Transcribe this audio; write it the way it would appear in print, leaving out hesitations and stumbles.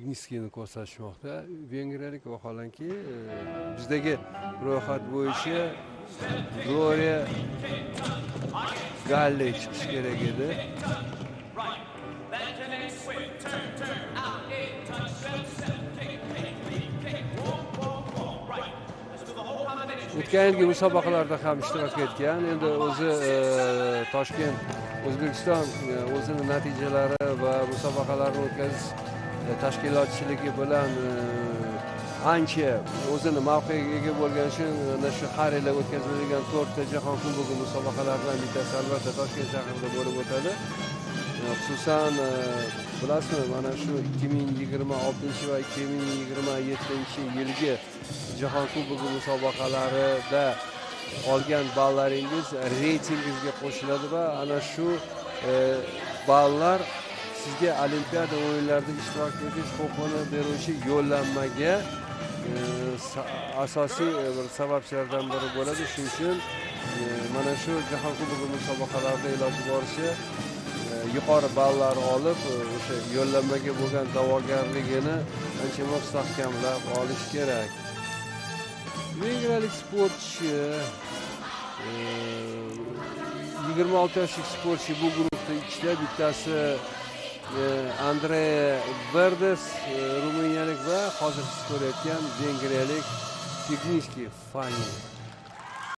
Pigniskiyni ko'rsatishmoqda. Vengriyalik vaholanki bizdagi ro'yxat bo'yicha Gloria Galli chiqish kerak edi. O'tgan yilgi musobaqalarda ham ishtirok etgan. Endi o'zi Toshkent O'zbekiston o'zining natijalari va musobaqalarni o'tkazish tashkilotchiligi bilan ancha o'zini mavqega ega bo'lgan uchun ana shu har yili o'tkaziladigan 4 ta Jahon Kubogi musobaqalaridan bittasi albatta Toshkent shahrida bo'lib o'tadi. Xususan bilasizmi, mana shu 2026 va 2027 yilgi Jahon Kubogi musobaqalarida olgan ballaringiz reytingingizga qo'shiladi va ana shu ballar sizga Olimpiada o'yinlarida ishtirok etish huquqini beruvchi yo'llanmaga asosiy bir sababchilardan biri bo'ladi. Shuning uchun mana shu Jahon Kubogi musobaqalarida iloji boricha yuqori ballar olib o'sha yo'llanmaga bo'lgan da'vogarligini ancha mustahkamlab olish kerak. Vengriyalik sportchi 26 yoshli sportchi bu guruhda ikkita, bittasi Andrea Verdes ruminiyalik va hozir siz ko'rayotgan vengriyalik Pigniski Fanny.